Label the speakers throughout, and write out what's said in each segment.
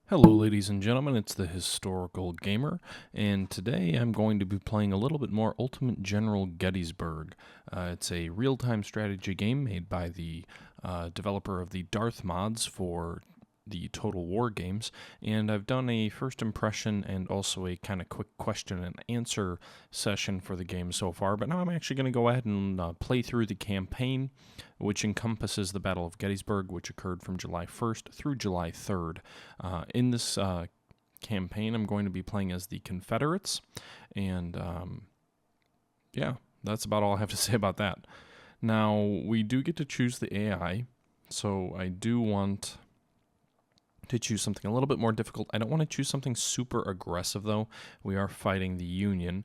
Speaker 1: Hello, ladies and gentlemen, it's the Historical Gamer, and today I'm going to be playing a little bit more Ultimate General Gettysburg. It's a real-time strategy game made by the developer of the Darth mods for the Total War games, and I've done a first impression and also a kind of quick question and answer session for the game so far, but now I'm actually going to go ahead and play through the campaign, which encompasses the Battle of Gettysburg, which occurred from July 1st through July 3rd. In this campaign, I'm going to be playing as the Confederates, and yeah, that's about all I have to say about that. Now, we do get to choose the AI, so I do want to choose something a little bit more difficult. I don't want to choose something super aggressive, though. We are fighting the Union,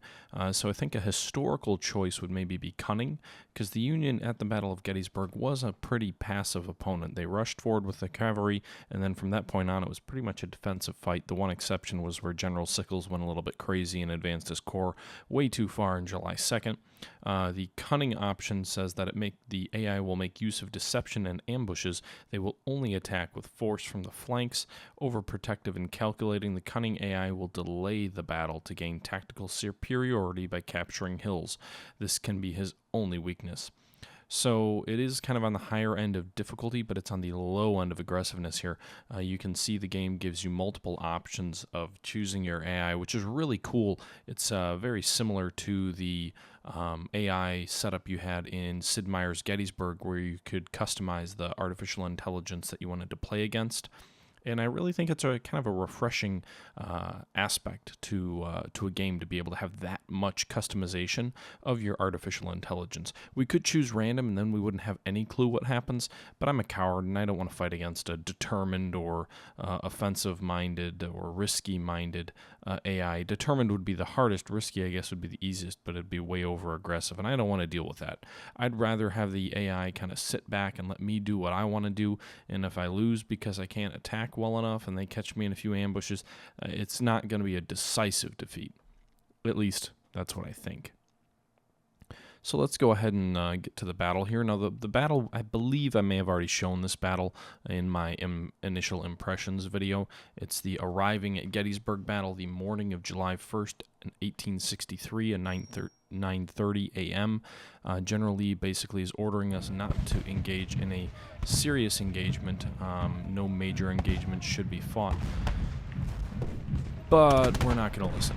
Speaker 1: so I think a historical choice would maybe be cunning, because the Union at the Battle of Gettysburg was a pretty passive opponent. They rushed forward with the cavalry, and then from that point on, it was pretty much a defensive fight. The one exception was where General Sickles went a little bit crazy and advanced his corps way too far on July 2nd. The cunning option says that the AI will make use of deception and ambushes. They will only attack with force from the flanks. Overprotective and calculating, the cunning AI will delay the battle to gain tactical superiority by capturing hills. This can be his only weakness. So it is kind of on the higher end of difficulty, but it's on the low end of aggressiveness here. You can see the game gives you multiple options of choosing your AI, which is really cool. It's very similar to the AI setup you had in Sid Meier's Gettysburg, where you could customize the artificial intelligence that you wanted to play against. And I really think it's a kind of a refreshing aspect to a game to be able to have that much customization of your artificial intelligence. We could choose random, and then we wouldn't have any clue what happens. But I'm a coward, and I don't want to fight against a determined or offensive-minded or risky-minded AI. Determined would be the hardest. Risky, I guess, would be the easiest, but it'd be way over-aggressive, and I don't want to deal with that. I'd rather have the AI kind of sit back and let me do what I want to do, and if I lose because I can't attack well enough and they catch me in a few ambushes, it's not going to be a decisive defeat. At least that's what I think. So let's go ahead and get to the battle here. Now, the battle, I believe I may have already shown this battle in my initial impressions video. It's the arriving at Gettysburg battle the morning of July 1st, 1863 at 9:30 a.m. General Lee basically is ordering us not to engage in a serious engagement. No major engagement should be fought. But we're not going to listen.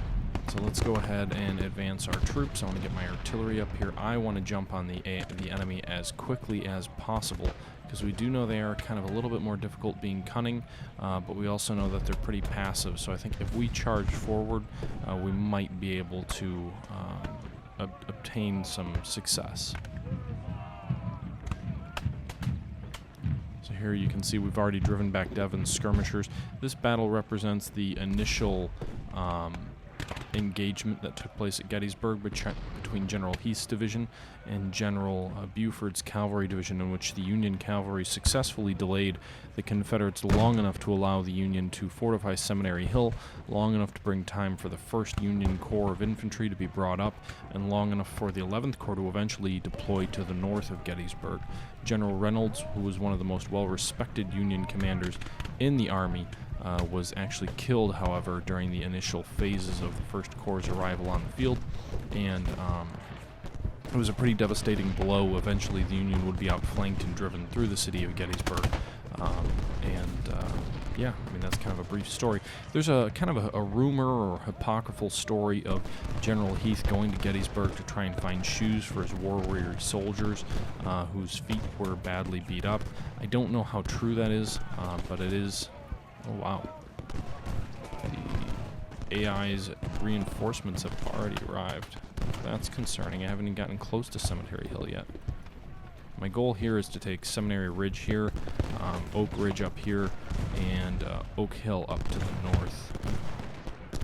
Speaker 1: So let's go ahead and advance our troops. I want to get my artillery up here. I want to jump on the enemy as quickly as possible, because we do know they are kind of a little bit more difficult being cunning, but we also know that they're pretty passive. So I think if we charge forward, we might be able to obtain some success. So here you can see we've already driven back Devon's skirmishers. This battle represents the initial engagement that took place at Gettysburg between General Heath's division and General Buford's cavalry division, in which the Union cavalry successfully delayed the Confederates long enough to allow the Union to fortify Seminary Hill, long enough to bring time for the 1st Union Corps of Infantry to be brought up, and long enough for the 11th Corps to eventually deploy to the north of Gettysburg. General Reynolds, who was one of the most well-respected Union commanders in the Army, was actually killed, however, during the initial phases of the 1st Corps' arrival on the field, and it was a pretty devastating blow. Eventually, the Union would be outflanked and driven through the city of Gettysburg, yeah, I mean, that's kind of a brief story. There's a kind of a rumor or apocryphal story of General Heath going to Gettysburg to try and find shoes for his war-weary soldiers whose feet were badly beat up. I don't know how true that is, but it is. Oh, wow. The AI's reinforcements have already arrived. That's concerning. I haven't even gotten close to Cemetery Hill yet. My goal here is to take Seminary Ridge here, Oak Ridge up here, and Oak Hill up to the north.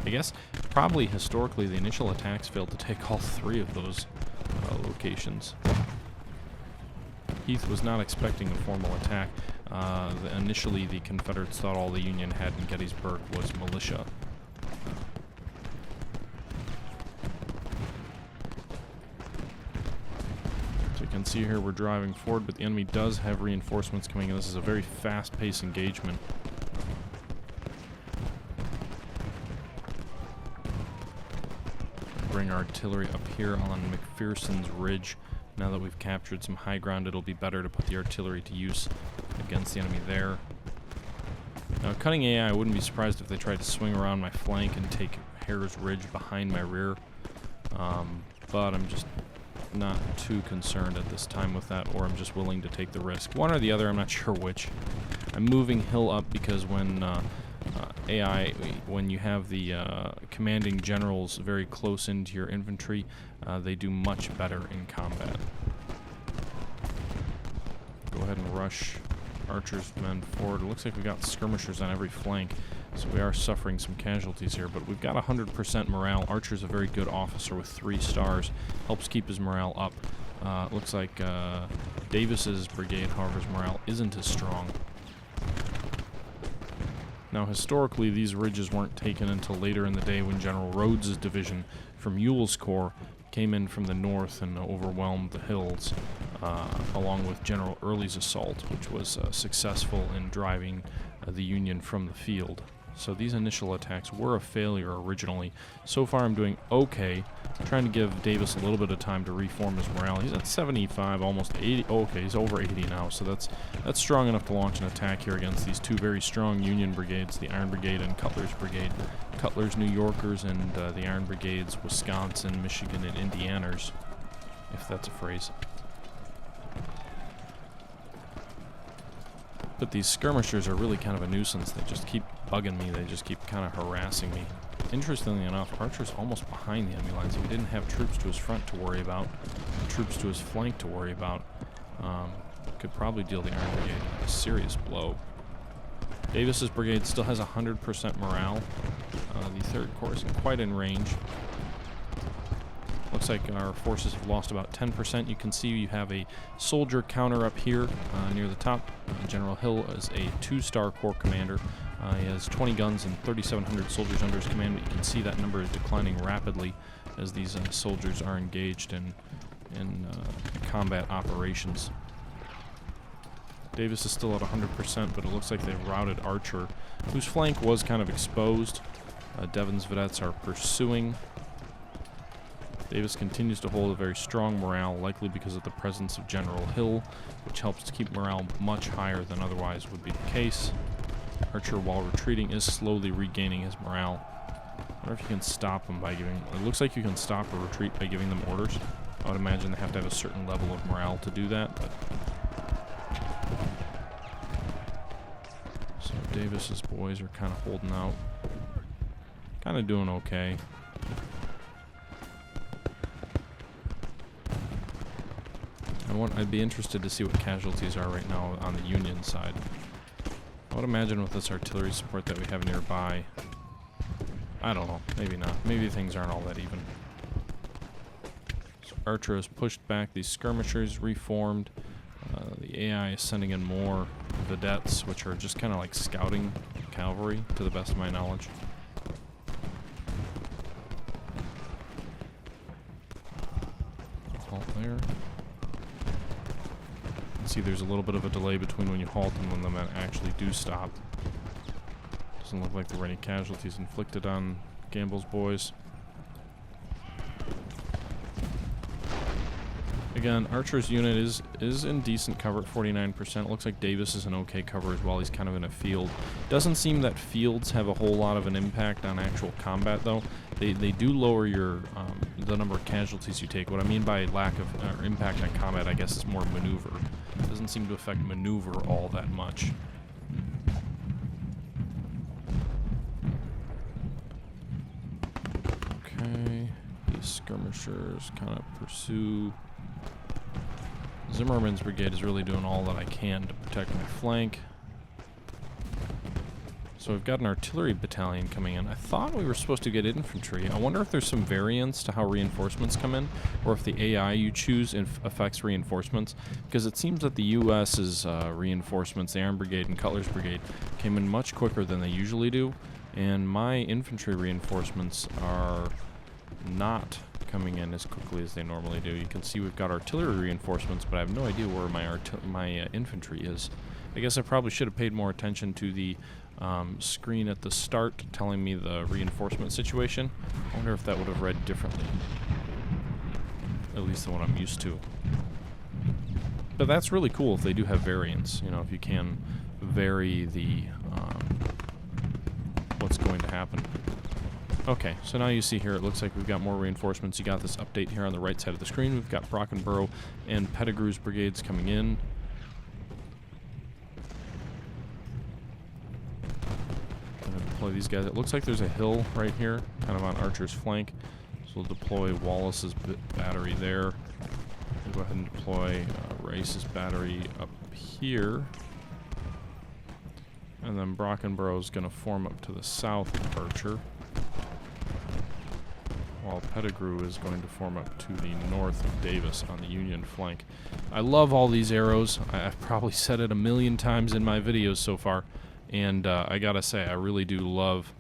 Speaker 1: I guess probably historically the initial attacks failed to take all 3 of those locations. Heath was not expecting a formal attack. Initially, the Confederates thought all the Union had in Gettysburg was militia. So you can see here we're driving forward, but the enemy does have reinforcements coming in. This is a very fast-paced engagement. bring artillery up here on McPherson's Ridge. Now that we've captured some high ground, it'll be better to put the artillery to use against the enemy there. Now, cunning AI, I wouldn't be surprised if they tried to swing around my flank and take Harris Ridge behind my rear. But I'm just not too concerned at this time with that, or I'm just willing to take the risk. One or the other, I'm not sure which. I'm moving hill up because when AI, when you have the commanding generals very close into your infantry, they do much better in combat. Go ahead and rush Archer's men forward. It looks like we got skirmishers on every flank, so we are suffering some casualties here, but we've got 100% morale. Archer's a very good officer with 3 stars, helps keep his morale up. It looks like Davis's brigade, however, his morale isn't as strong. Now, historically, these ridges weren't taken until later in the day when General Rhodes's division from Ewell's Corps came in from the north and overwhelmed the hills, along with General Early's assault, which was successful in driving the Union from the field. So these initial attacks were a failure originally. So far I'm doing okay, trying to give Davis a little bit of time to reform his morale. He's at 75, almost 80. Oh, okay, he's over 80 now, so that's strong enough to launch an attack here against these 2 very strong Union brigades, the Iron Brigade and Cutler's Brigade. Cutler's New Yorkers and the Iron Brigades Wisconsin, Michigan, and Indianers, if that's a phrase. But these skirmishers are really kind of a nuisance. They just keep bugging me. They just keep kind of harassing me. Interestingly enough, Archer's almost behind the enemy lines. If he didn't have troops to his front to worry about, troops to his flank to worry about, could probably deal the Iron Brigade a serious blow. Davis's brigade still has 100% morale. The 3rd Corps isn't quite in range. Looks like our forces have lost about 10%. You can see you have a soldier counter up here near the top. General Hill is a 2-star Corps commander. He has 20 guns and 3,700 soldiers under his command, but you can see that number is declining rapidly as these soldiers are engaged in combat operations. Davis is still at 100%, but it looks like they've routed Archer, whose flank was kind of exposed. Devon's vedettes are pursuing. Davis continues to hold a very strong morale, likely because of the presence of General Hill, which helps to keep morale much higher than otherwise would be the case. Archer, while retreating, is slowly regaining his morale. I wonder if you can stop him by giving... It looks like you can stop a retreat by giving them orders. I would imagine they have to have a certain level of morale to do that, but... So Davis's boys are kind of holding out. Kind of doing okay. I'd be interested to see what casualties are right now on the Union side. I would imagine with this artillery support that we have nearby, I don't know, maybe not. Maybe things aren't all that even. So Archer has pushed back these skirmishers, reformed. The AI is sending in more vedettes, which are just kind of like scouting cavalry, to the best of my knowledge. Halt there. See, there's a little bit of a delay between when you halt and when the men actually do stop. Doesn't look like there were any casualties inflicted on Gamble's boys. Again, Archer's unit is in decent cover at 49%. It looks like Davis is in okay cover as well. He's kind of in a field. Doesn't seem that fields have a whole lot of an impact on actual combat, though. They do lower your the number of casualties you take. What I mean by lack of impact on combat, I guess, is more maneuver. It doesn't seem to affect maneuver all that much. Okay, these skirmishers kind of pursue. Zimmerman's brigade is really doing all that I can to protect my flank. So we've got an artillery battalion coming in. I thought we were supposed to get infantry. I wonder if there's some variance to how reinforcements come in, or if the AI you choose affects reinforcements, because it seems that the U.S.'s reinforcements, the Iron Brigade and Cutler's Brigade, came in much quicker than they usually do, and my infantry reinforcements are not coming in as quickly as they normally do. You can see we've got artillery reinforcements, but I have no idea where my infantry is. I guess I probably should have paid more attention to the screen at the start telling me the reinforcement situation. I wonder if that would have read differently. At least than what I'm used to. But that's really cool if they do have variants. You know, if you can vary the what's going to happen. Okay, so now you see here, it looks like we've got more reinforcements. You got this update here on the right side of the screen. We've got Brockenborough and Pettigrew's brigades coming in. I'm going to deploy these guys. It looks like there's a hill right here, kind of on Archer's flank. So we'll deploy Wallace's battery there. We'll go ahead and deploy Rice's battery up here. And then Brockenborough's going to form up to the south of Archer, while Pettigrew is going to form up to the north of Davis on the Union flank. I love all these arrows. I've probably said it a million times in my videos so far, and I gotta say, I really do love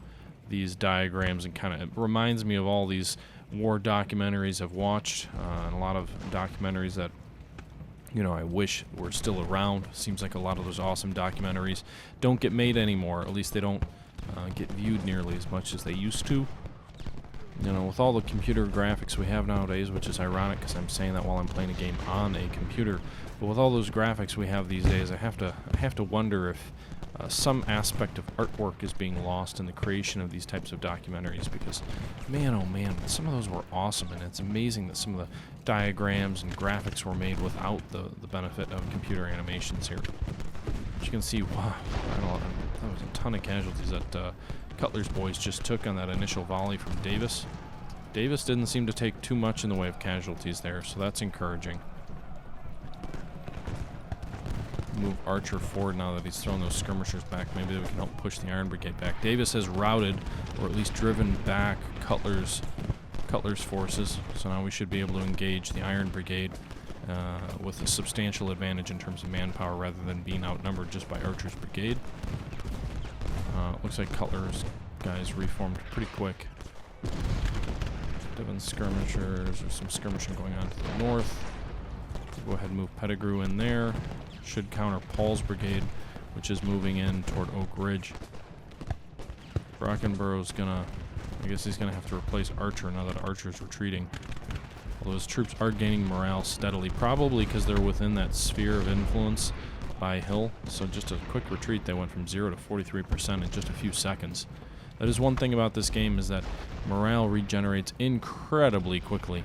Speaker 1: these diagrams, and kind of it reminds me of all these war documentaries I've watched, and a lot of documentaries that, you know, I wish were still around. Seems like a lot of those awesome documentaries don't get made anymore. At least they don't get viewed nearly as much as they used to. You know, with all the computer graphics we have nowadays, which is ironic because I'm saying that while I'm playing a game on a computer, but with all those graphics we have these days, I have to wonder if some aspect of artwork is being lost in the creation of these types of documentaries, because man, oh man, some of those were awesome, and it's amazing that some of the diagrams and graphics were made without the benefit of computer animations here. As you can see, wow, that was a ton of casualties that Cutler's boys just took on that initial volley from Davis. Davis didn't seem to take too much in the way of casualties there, so that's encouraging. Move Archer forward now that he's thrown those skirmishers back. Maybe we can help push the Iron Brigade back. Davis has routed, or at least driven back, Cutler's forces, so now we should be able to engage the Iron Brigade with a substantial advantage in terms of manpower rather than being outnumbered just by Archer's brigade. Looks like Cutler's guys reformed pretty quick. Devon's skirmishers, there's some skirmishing going on to the north. We'll go ahead and move Pettigrew in there. Should counter Paul's brigade, which is moving in toward Oak Ridge. Brockenborough's gonna, I guess he's gonna have to replace Archer now that Archer's retreating. Although his troops are gaining morale steadily, probably because they're within that sphere of influence by Hill. So just a quick retreat, they went from 0 to 43% in just a few seconds. That is one thing about this game, is that morale regenerates incredibly quickly.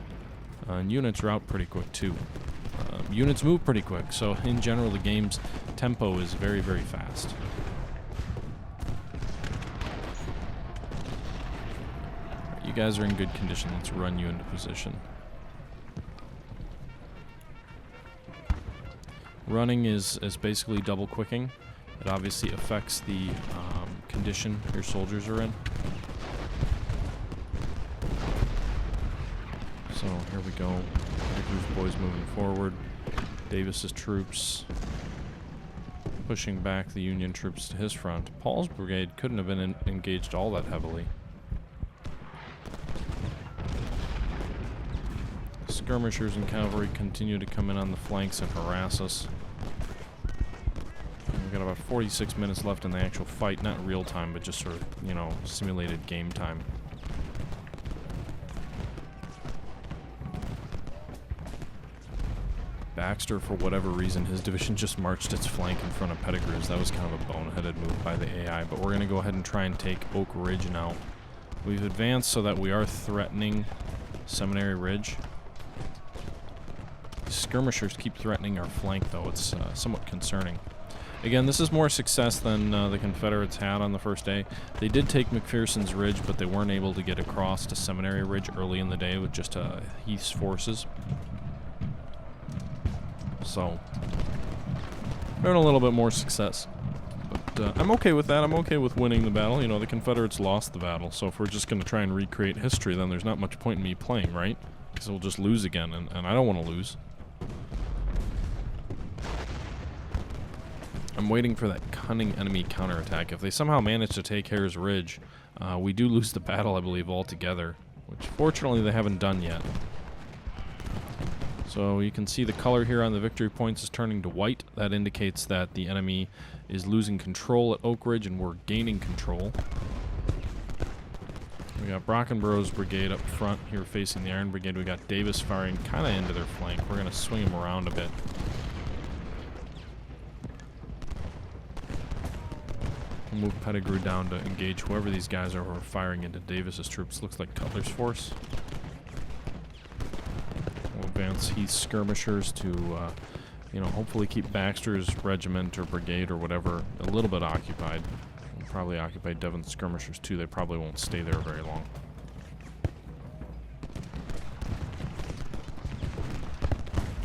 Speaker 1: And units are out pretty quick too. Units move pretty quick, so in general the game's tempo is very, very fast. You guys are in good condition. Let's run you into position. Running is basically double quicking. It obviously affects the condition your soldiers are in. So here we go. Pettigrew's boys moving forward. Davis's troops pushing back the Union troops to his front. Paul's brigade couldn't have been engaged all that heavily. Skirmishers and cavalry continue to come in on the flanks and harass us. We've got about 46 minutes left in the actual fight, not real time, but just sort of, you know, simulated game time. Baxter, for whatever reason, his division just marched its flank in front of Pettigrew's. That was kind of a boneheaded move by the AI, but we're going to go ahead and try and take Oak Ridge now. We've advanced so that we are threatening Seminary Ridge. Skirmishers keep threatening our flank, though. It's somewhat concerning. Again, this is more success than the Confederates had on the first day. They did take McPherson's Ridge, but they weren't able to get across to Seminary Ridge early in the day with just Heath's forces. So, they're in a little bit more success. But I'm okay with that. I'm okay with winning the battle. You know, the Confederates lost the battle, so if we're just going to try and recreate history, then there's not much point in me playing, right? Because we'll just lose again, and I don't want to lose. I'm waiting for that cunning enemy counterattack. If they somehow manage to take Hare's Ridge, we do lose the battle, I believe, altogether, which fortunately they haven't done yet. So you can see the color here on the victory points is turning to white. That indicates that the enemy is losing control at Oak Ridge and we're gaining control. We got Brockenborough's brigade up front here facing the Iron Brigade. We got Davis firing kind of into their flank. We're going to swing him around a bit. We'll move Pettigrew down to engage whoever these guys are who are firing into Davis's troops. Looks like Cutler's force. We'll advance Heath's skirmishers to, you know, hopefully keep Baxter's regiment or brigade or whatever a little bit occupied. We'll probably occupy Devon's skirmishers too. They probably won't stay there very long.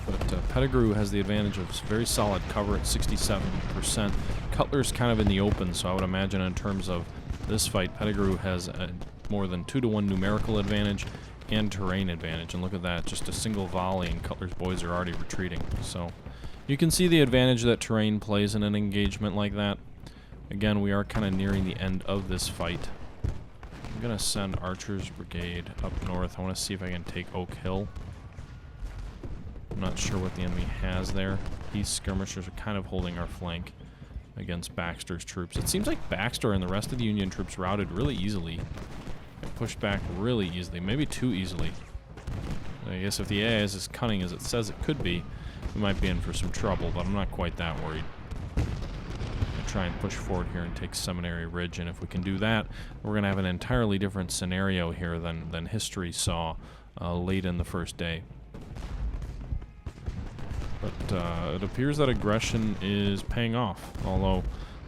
Speaker 1: But Pettigrew has the advantage of very solid cover at 67%. Cutler's kind of in the open, so I would imagine in terms of this fight, Pettigrew has a more than 2-to-1 numerical advantage and terrain advantage. And look at that, just a single volley and Cutler's boys are already retreating. So you can see the advantage that terrain plays in an engagement like that. Again, we are kind of nearing the end of this fight. I'm going to send Archer's brigade up north. I want to see if I can take Oak Hill. I'm not sure what the enemy has there. These skirmishers are kind of holding our flank against Baxter's troops. It seems like Baxter and the rest of the Union troops routed really easily. They pushed back really easily, maybe too easily. I guess if the AI is as cunning as it says it could be, we might be in for some trouble, but I'm not quite that worried. I'll try and push forward here and take Seminary Ridge, and if we can do that, we're going to have an entirely different scenario here than history saw late in the first day. But it appears that aggression is paying off, although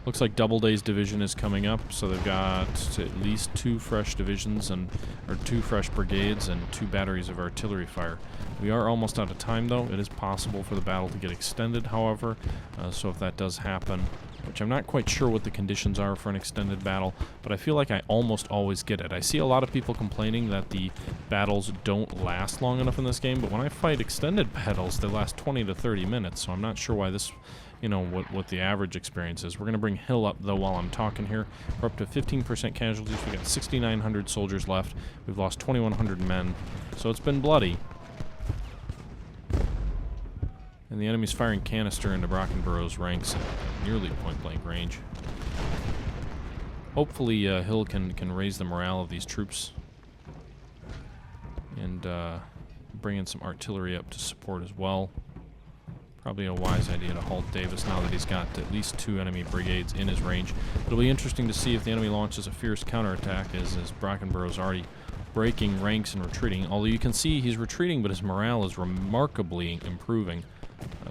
Speaker 1: looks like Doubleday's division is coming up, so they've got at least 2 fresh divisions or 2 fresh brigades and 2 batteries of artillery fire. We are almost out of time, though. It is possible for the battle to get extended, however, so if that does happen, which I'm not quite sure what the conditions are for an extended battle, but I feel like I almost always get it. I see a lot of people complaining that the battles don't last long enough in this game, but when I fight extended battles, they last 20 to 30 minutes, so I'm not sure why this, you know, what the average experience is. We're going to bring Hill up, though, while I'm talking here. We're up to 15% casualties. We got 6,900 soldiers left. We've lost 2,100 men, so it's been bloody. And the enemy's firing canister into Brockenborough's ranks at nearly point-blank range. Hopefully Hill can raise the morale of these troops and bring in some artillery up to support as well. Probably a wise idea to halt Davis now that he's got at least 2 enemy brigades in his range. It'll be interesting to see if the enemy launches a fierce counterattack as Brockenborough's already breaking ranks and retreating. Although you can see he's retreating, but his morale is remarkably improving.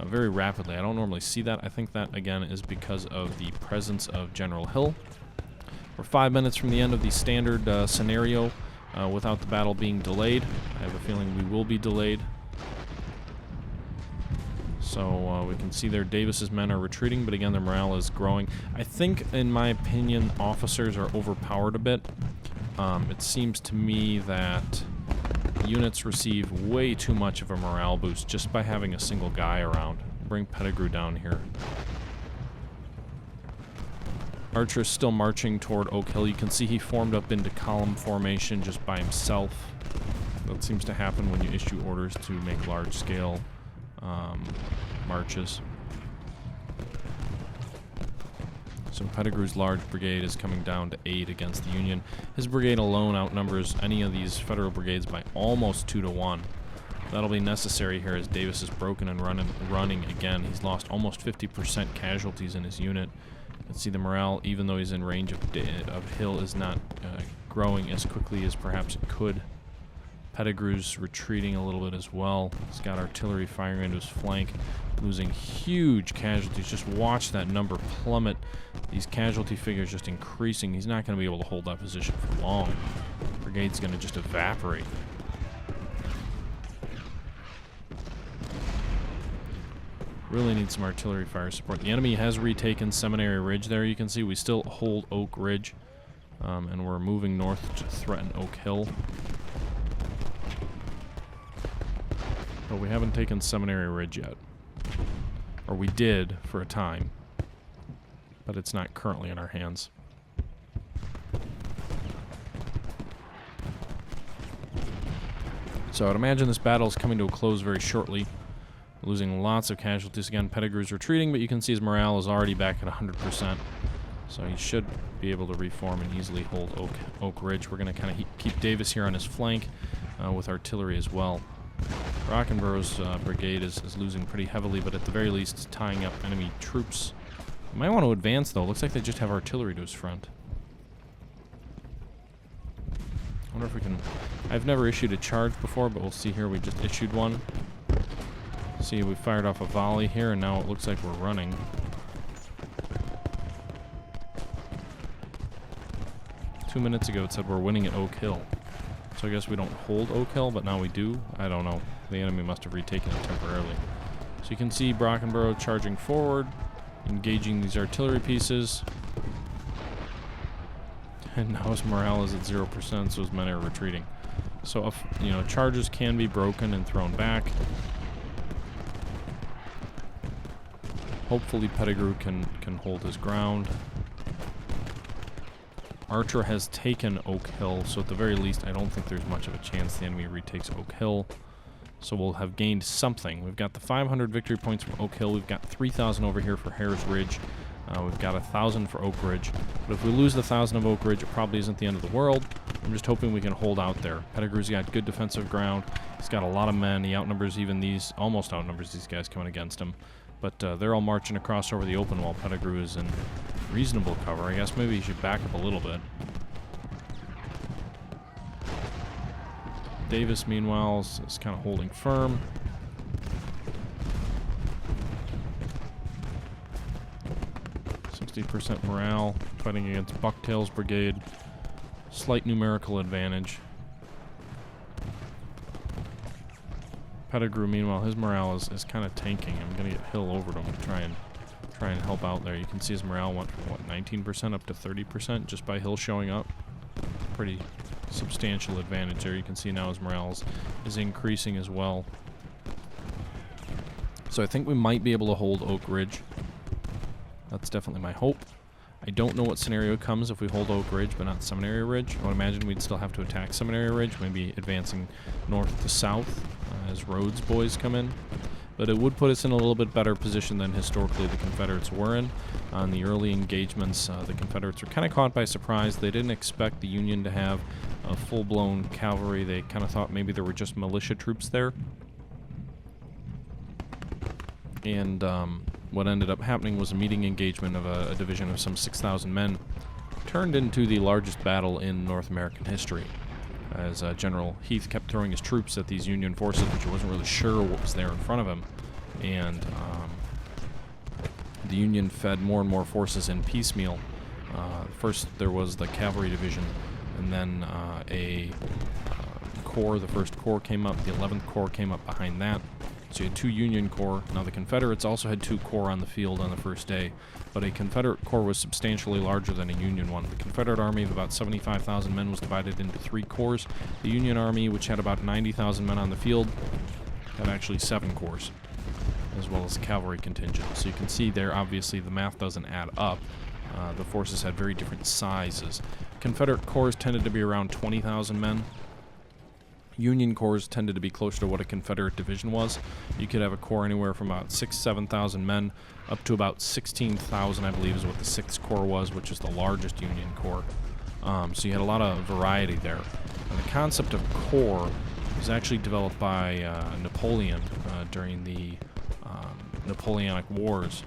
Speaker 1: Very rapidly. I don't normally see that. I think that, again, is because of the presence of General Hill. We're 5 minutes from the end of the standard scenario without the battle being delayed. I have a feeling we will be delayed. So we can see there Davis's men are retreating, but again, their morale is growing. I think, in my opinion, officers are overpowered a bit. It seems to me that units receive way too much of a morale boost just by having a single guy around. Bring Pettigrew down here. Archer's still marching toward Oak Hill. You can see he formed up into column formation just by himself. That seems to happen when you issue orders to make large-scale marches. So Pettigrew's large brigade is coming down to aid against the Union. His brigade alone outnumbers any of these Federal brigades by almost 2-to-1. That'll be necessary here as Davis is broken and running again. He's lost almost 50% casualties in his unit. You can see the morale, even though he's in range of Hill, is not growing as quickly as perhaps it could. Pettigrew's retreating a little bit as well. He's got artillery firing into his flank, losing huge casualties. Just watch that number plummet. These casualty figures just increasing. He's not going to be able to hold that position for long. Brigade's going to just evaporate. Really need some artillery fire support. The enemy has retaken Seminary Ridge there. You can see we still hold Oak Ridge, and we're moving north to threaten Oak Hill. But we haven't taken Seminary Ridge yet. Or we did for a time, but it's not currently in our hands. So So I'd imagine this battle is coming to a close very shortly. Losing lots of casualties again. Pettigrew's retreating, but you can see his morale is already back at 100%. So he should be able to reform and easily hold Oak Ridge. We're going to kind of keep Davis here on his flank with artillery as well. Brockenborough's brigade is losing pretty heavily, but at the very least it's tying up enemy troops. We might want to advance, though. Looks like they just have artillery to his front. I wonder if we can... I've never issued a charge before, but we'll see here. We just issued one. See, we fired off a volley here, and now it looks like we're running. Two minutes ago it said we're winning at Oak Hill. So I guess we don't hold Oak Hill, but now we do. I don't know. The enemy must have retaken it temporarily. So you can see Brockenborough charging forward, engaging these artillery pieces. And now his morale is at 0%, so his men are retreating. So, if, you know, charges can be broken and thrown back. Hopefully Pettigrew can hold his ground. Archer has taken Oak Hill, so at the very least, I don't think there's much of a chance the enemy retakes Oak Hill. So we'll have gained something. We've got the 500 victory points from Oak Hill. We've got 3,000 over here for Harris Ridge. We've got 1,000 for Oak Ridge. But if we lose the 1,000 of Oak Ridge, it probably isn't the end of the world. I'm just hoping we can hold out there. Pettigrew's got good defensive ground. He's got a lot of men. He outnumbers even these, almost outnumbers these guys coming against him. But they're all marching across over the open while Pettigrew is in reasonable cover. I guess maybe he should back up a little bit. Davis, meanwhile, is kind of holding firm. %, morale, fighting against Bucktail's brigade. Slight numerical advantage. Pettigrew, meanwhile, his morale is kind of tanking. I'm going to get Hill over to him to try and help out there. You can see his morale went from, what, 19% up to 30% just by Hill showing up. Pretty substantial advantage there. You can see now his morale is increasing as well. So I think we might be able to hold Oak Ridge. That's definitely my hope. I don't know what scenario comes if we hold Oak Ridge, but not Seminary Ridge. I would imagine we'd still have to attack Seminary Ridge, maybe advancing north to south as Rhodes boys come in. But it would put us in a little bit better position than historically the Confederates were in. On the early engagements, the Confederates were kind of caught by surprise. They didn't expect the Union to have a full-blown cavalry. They kind of thought maybe there were just militia troops there. And what ended up happening was a meeting engagement of a division of some 6,000 men turned into the largest battle in North American history, as General Heath kept throwing his troops at these Union forces, which he wasn't really sure what was there in front of him. And the Union fed more and more forces in piecemeal. First there was the cavalry division, and then a corps, the 1st Corps came up, the 11th Corps came up behind that. So you had 2 Union Corps. Now the Confederates also had 2 Corps on the field on the first day, but a Confederate Corps was substantially larger than a Union one. The Confederate Army of about 75,000 men was divided into 3 corps. The Union Army, which had about 90,000 men on the field, had actually 7 corps, as well as cavalry contingent. So you can see there, obviously, the math doesn't add up. The forces had very different sizes. Confederate corps tended to be around 20,000 men. Union corps tended to be closer to what a Confederate division was. You could have a corps anywhere from about 7,000 men up to about 16,000, I believe, is what the 6th Corps was, which is the largest Union Corps. So you had a lot of variety there. And the concept of corps was actually developed by Napoleon during the Napoleonic Wars.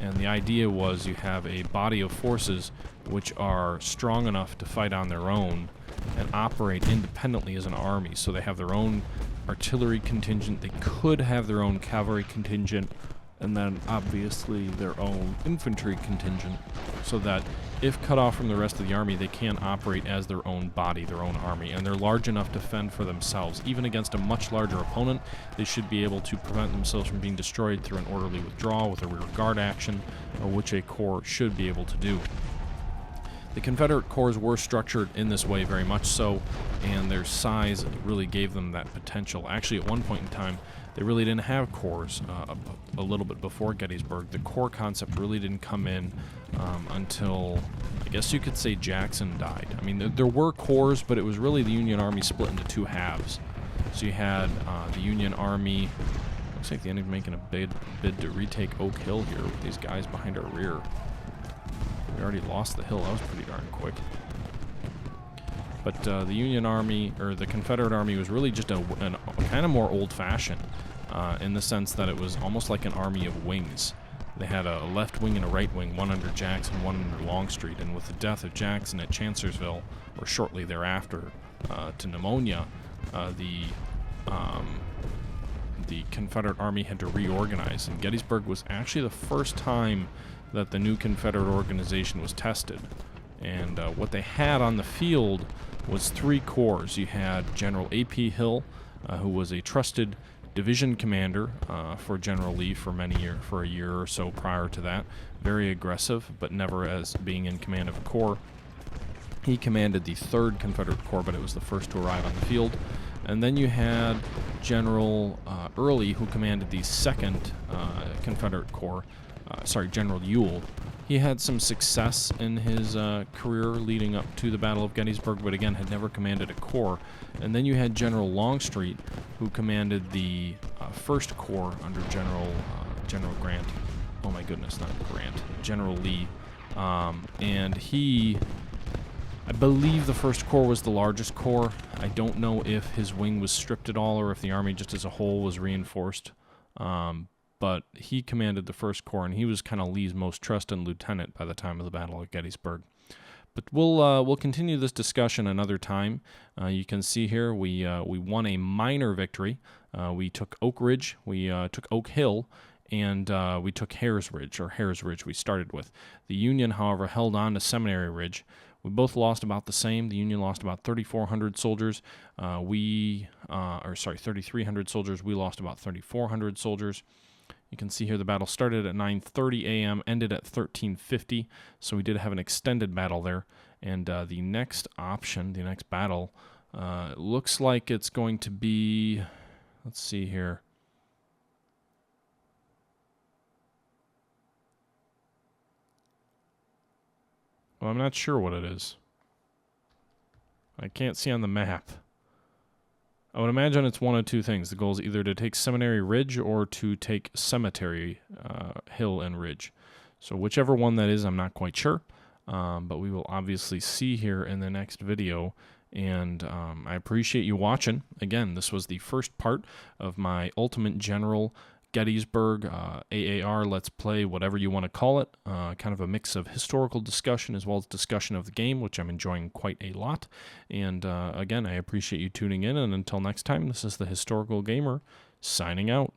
Speaker 1: And the idea was you have a body of forces which are strong enough to fight on their own and operate independently as an army. So they have their own artillery contingent, they could have their own cavalry contingent, and then obviously their own infantry contingent, so that if cut off from the rest of the army, they can operate as their own body, their own army, and they're large enough to fend for themselves. Even against a much larger opponent, they should be able to prevent themselves from being destroyed through an orderly withdrawal with a rear guard action, which a corps should be able to do. The Confederate corps were structured in this way very much so, and their size really gave them that potential. Actually, at one point in time, they really didn't have corps a little bit before Gettysburg. The corps concept really didn't come in until, I guess you could say, Jackson died. I mean, there were corps, but it was really the Union Army split into 2 halves. So you had the Union Army. Looks like the enemy's making a bid to retake Oak Hill here with these guys behind our rear. We already lost the hill. That was pretty darn quick. But the Union Army, or the Confederate Army, was really just a kind of more old-fashioned in the sense that it was almost like an army of wings. They had a left wing and a right wing, one under Jackson, one under Longstreet. And with the death of Jackson at Chancellorsville, or shortly thereafter to pneumonia, the Confederate Army had to reorganize. And Gettysburg was actually the first time that the new Confederate organization was tested. And what they had on the field was 3 corps. You had General A.P. Hill, who was a trusted division commander for General Lee for a year or so prior to that. Very aggressive, but never as being in command of a corps. He commanded the 3rd Confederate Corps, but it was the first to arrive on the field. And then you had General Early, who commanded the 2nd Confederate Corps. General Ewell. He had some success in his career leading up to the Battle of Gettysburg, but again had never commanded a corps. And then you had General Longstreet, who commanded the 1st Corps under General Grant. Oh my goodness, not Grant. General Lee. And he, I believe the 1st Corps was the largest corps. I don't know if his wing was stripped at all or if the army just as a whole was reinforced. But he commanded the 1st Corps, and he was kind of Lee's most trusted lieutenant by the time of the Battle of Gettysburg. But we'll continue this discussion another time. You can see here we won a minor victory. We took Oak Ridge, we took Oak Hill, and we took Hares Ridge we started with. The Union, however, held on to Seminary Ridge. We both lost about the same. The Union lost about 3,400 soldiers. 3,300 soldiers. We lost about 3,400 soldiers. You can see here the battle started at 9:30 a.m., ended at 13:50, so we did have an extended battle there. And the next option, the next battle, looks like it's going to be, let's see here. Well, I'm not sure what it is. I can't see on the map. I would imagine it's one of 2 things. The goal is either to take Seminary Ridge or to take Cemetery Hill and Ridge. So whichever one that is, I'm not quite sure. But we will obviously see here in the next video. And I appreciate you watching. Again, this was the first part of my Ultimate General Gettysburg AAR Let's Play, whatever you want to call it. Kind of a mix of historical discussion as well as discussion of the game, which I'm enjoying quite a lot. And again, I appreciate you tuning in. And until next time, this is the Historical Gamer signing out.